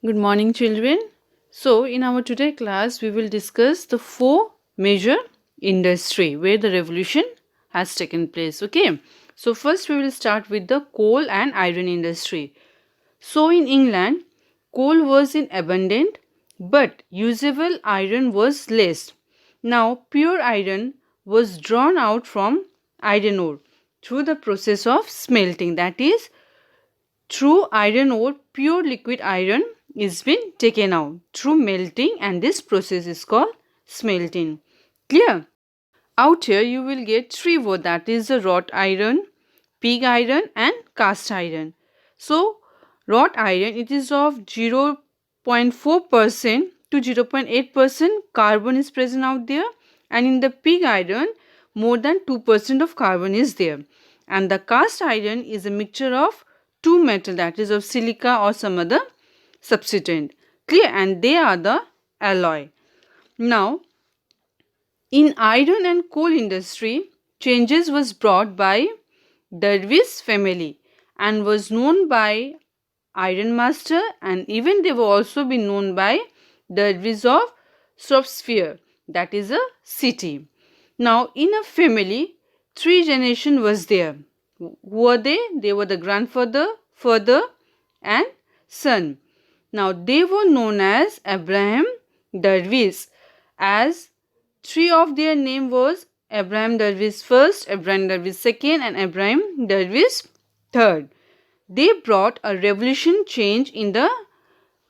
Good morning, children. So, in our today class, we will discuss the four major industry where the revolution has taken place. Okay. So, first we will start with the coal and iron industry. So, in England, coal was in abundant, but usable iron was less. Now, pure iron was drawn out from iron ore through the process of smelting, that is, through iron ore, pure liquid iron is been taken out through melting, and this process is called smelting. Clear? Out here you will get three words, that is the wrought iron, pig iron and cast iron. So wrought iron, it is of 0.4% to 0.8% carbon is present out there, and in the pig iron more than 2% of carbon is there, and the cast iron is a mixture of two metal, that is of silica or some other substituent. Clear? And they are the alloy. Now in iron and coal industry, changes was brought by Dervish family and was known by iron master, and even they were also been known by Dervish of Shropshire, that is a city. Now in a family, three generation was there. Who were they? They were the grandfather, father and son. Now they were known as Abraham Dervish, as three of their name was Abraham Dervish first, Abraham Dervish second and Abraham Dervish third. They brought a revolution change in the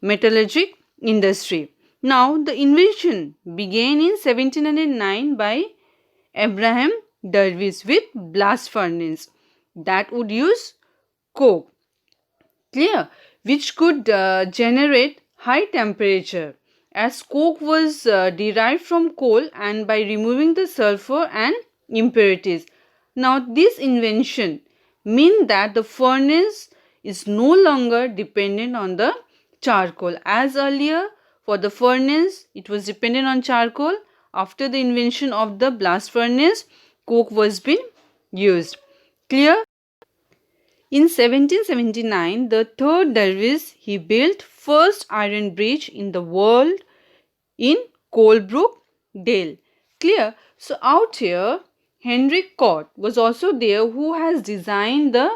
metallurgic industry. Now the invention began in 1709 by Abraham Dervish with blast furnace that would use coke. Clear? Which could generate high temperature, as coke was derived from coal and by removing the sulfur and impurities. Now this invention means that the furnace is no longer dependent on the charcoal. As earlier for the furnace it was dependent on charcoal, after the invention of the blast furnace coke was being used. Clear? In 1779, the third Dervish, he built first iron bridge in the world in Colebrook, Dale. Clear? So out here, Henry Cott was also there, who has designed the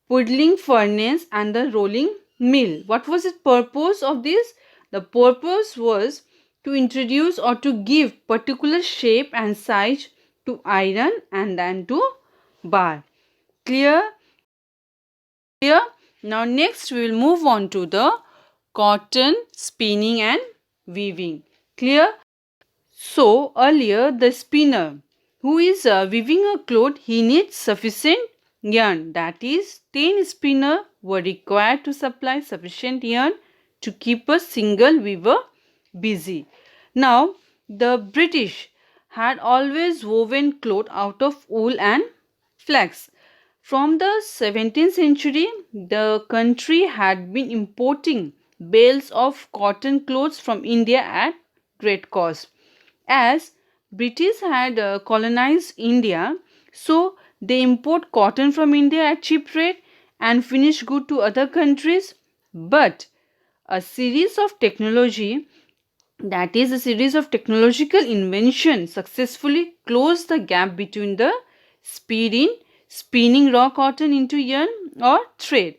puddling furnace and the rolling mill. What was the purpose of this? The purpose was to introduce or to give particular shape and size to iron and then to bar. Clear? Clear? Now next we will move on to the cotton spinning and weaving. Clear? So earlier the spinner who is weaving a cloth, he needs sufficient yarn, that is 10 spinner were required to supply sufficient yarn to keep a single weaver busy. Now the British had always woven cloth out of wool and flax. From the 17th century, the country had been importing bales of cotton clothes from India at great cost. As British had colonized India, so they import cotton from India at cheap rate and finish good to other countries. But a series of technology, that is a series of technological invention, successfully closed the gap between the speed in spinning raw cotton into yarn or thread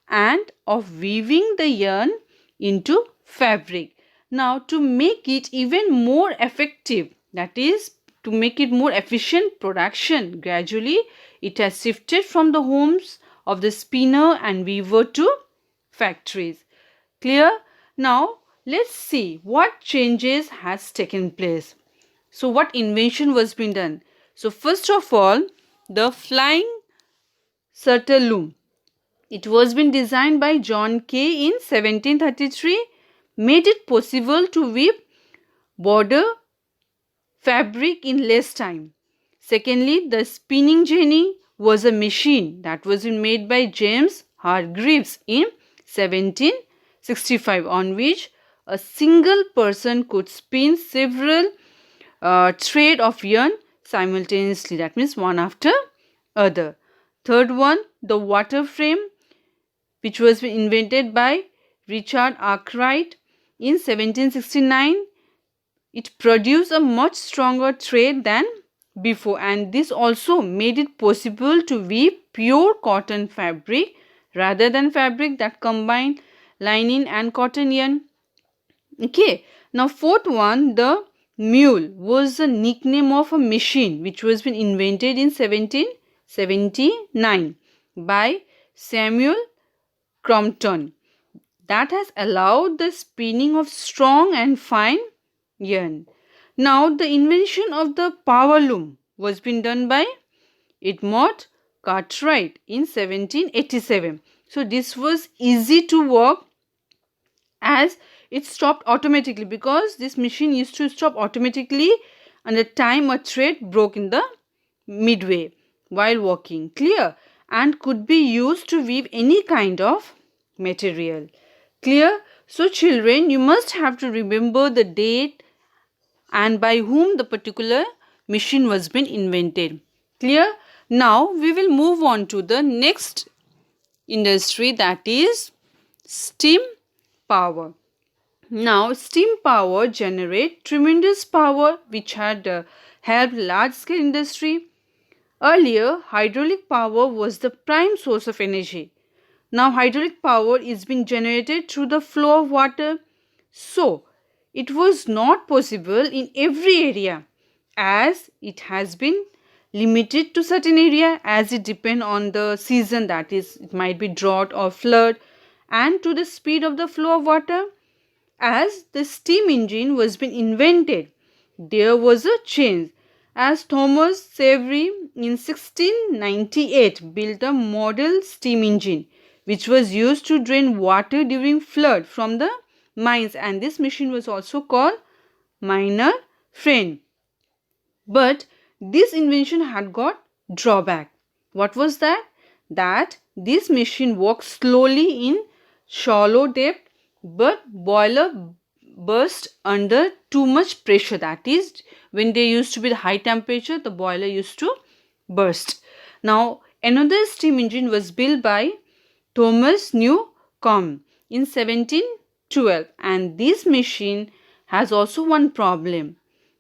and of weaving the yarn into fabric. Now to make it even more effective, that is to make it more efficient production, gradually it has shifted from the homes of the spinner and weaver to factories. Clear? Now let's see what changes has taken place. So what invention was being done? So first of all, the flying surtle loom. It was been designed by John Kay in 1733, made it possible to weave border fabric in less time. Secondly, the spinning jenny was a machine that was made by James Hargreaves in 1765, on which a single person could spin several thread of yarn simultaneously, that means one after other. Third one, the water frame, which was invented by Richard Arkwright in 1769. It produced a much stronger thread than before, and this also made it possible to weave pure cotton fabric rather than fabric that combined linen and cotton yarn. Okay, now fourth one, the mule was the nickname of a machine which was been invented in 1779 by Samuel Crompton, that has allowed the spinning of strong and fine yarn. Now the invention of the power loom was been done by Edmond Cartwright in 1787. So this was easy to work as it stopped automatically, because this machine used to stop automatically and the time a thread broke in the midway while walking. Clear? And could be used to weave any kind of material. Clear? So children, you must have to remember the date and by whom the particular machine was been invented. Clear? Now we will move on to the next industry, that is steam power. Now steam power generate tremendous power which had helped large scale industry. Earlier, hydraulic power was the prime source of energy. Now hydraulic power is being generated through the flow of water. So it was not possible in every area, as it has been limited to certain area, as it depend on the season, that is it might be drought or flood, and to the speed of the flow of water. As the steam engine was being invented, there was a change, as Thomas Savery in 1698 built a model steam engine which was used to drain water during flood from the mines, and this machine was also called miner friend. But this invention had got drawback. What was that? That this machine worked slowly in shallow depth, but boiler burst under too much pressure. That is, when there used to be the high temperature, the boiler used to burst. Now another steam engine was built by Thomas Newcomb in 1712, and this machine has also one problem,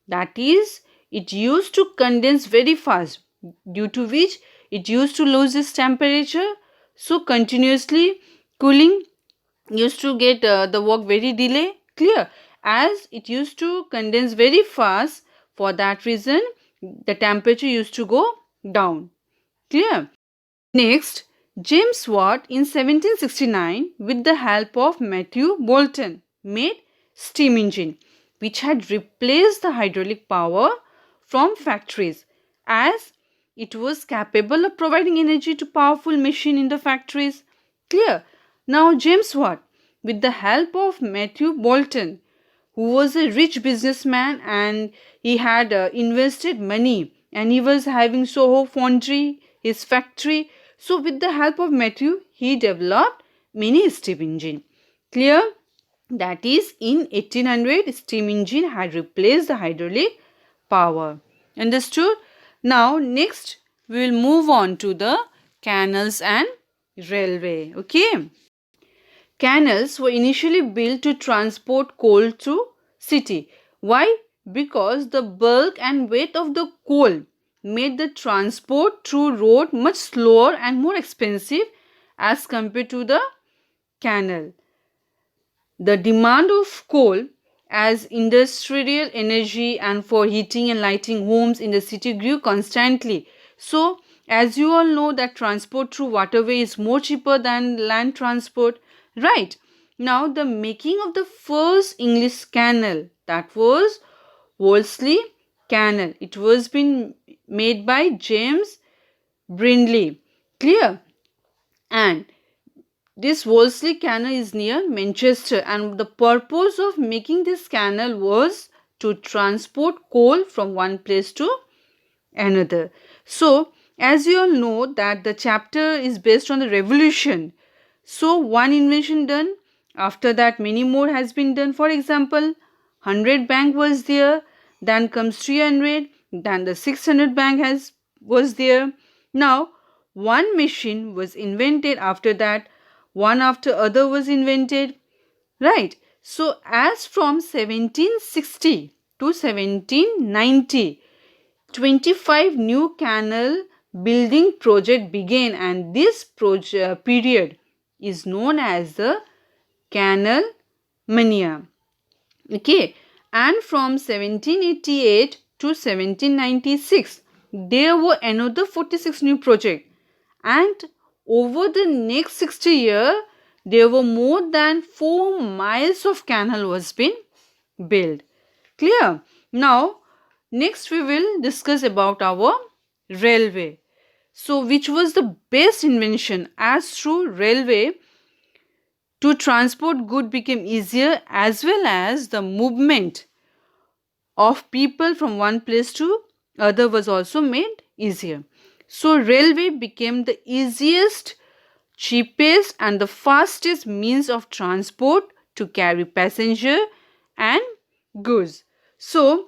that is it used to condense very fast, due to which it used to lose its temperature, so continuously cooling used to get the work very delay. Clear? As it used to condense very fast, for that reason the temperature used to go down. Clear? Next, James Watt in 1769 with the help of Matthew Boulton made steam engine which had replaced the hydraulic power from factories, as it was capable of providing energy to powerful machine in the factories. Clear? Now James Watt with the help of Matthew Boulton, who was a rich businessman and he had invested money and he was having Soho Foundry, his factory. So with the help of Matthew, he developed many steam engine. Clear? That is, in 1800, steam engine had replaced the hydraulic power. Understood? Now next we will move on to the canals and railway. Okay. Canals were initially built to transport coal to city. Why? Because the bulk and weight of the coal made the transport through road much slower and more expensive as compared to the canal. The demand of coal as industrial energy and for heating and lighting homes in the city grew constantly. So, as you all know that transport through waterway is more cheaper than land transport, right? Now, the making of the first English canal, that was Wolseley Canal. It was been made by James Brindley. Clear? And this Wolseley Canal is near Manchester, and the purpose of making this canal was to transport coal from one place to another. So, as you all know that the chapter is based on the revolution. So, one invention done, after that many more has been done. For example, 100 bank was there, then comes 300, then the 600 bank was there. Now, one machine was invented, after that one after other was invented. Right. So as from 1760 to 1790, 25 new canal building project began, and this period is known as the Canal Mania. Okay, and from 1788 to 1796 there were another 46 new projects, and over the next 60 years there were more than 4 miles of canal was been built. Clear? Now next we will discuss about our railway. So which was the best invention, as through railway to transport good became easier, as well as the movement of people from one place to other was also made easier. So railway became the easiest, cheapest and the fastest means of transport to carry passenger and goods. So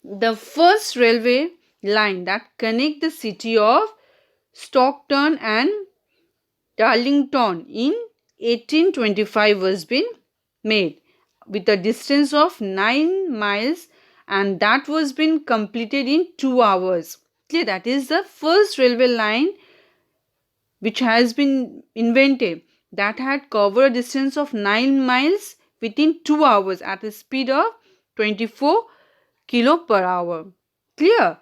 the first railway line that connect the city of Stockton and Darlington in 1825 was been made with a distance of 9 miles, and that was been completed in 2 hours. Clear? That is the first railway line which has been invented that had covered a distance of 9 miles within 2 hours at a speed of 24 kilo per hour. Clear?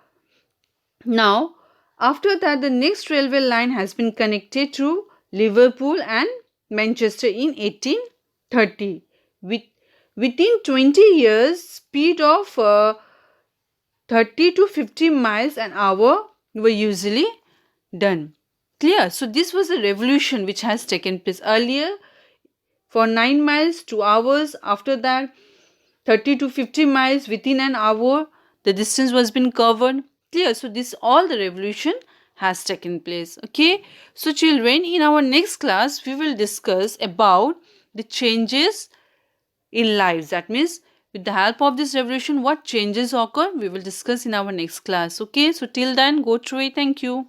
Now, after that, the next railway line has been connected to Liverpool and Manchester in 1830. Within 20 years, speed of 30 to 50 miles an hour were usually done. Clear? So this was a revolution which has taken place earlier. For 9 miles, 2 hours. After that, 30 to 50 miles within an hour, the distance was been covered. Clear? So this all the revolution has taken place. Okay. So children, in our next class, we will discuss about the changes in lives. That means with the help of this revolution, what changes occur, we will discuss in our next class. Okay. So till then, go through it. Thank you.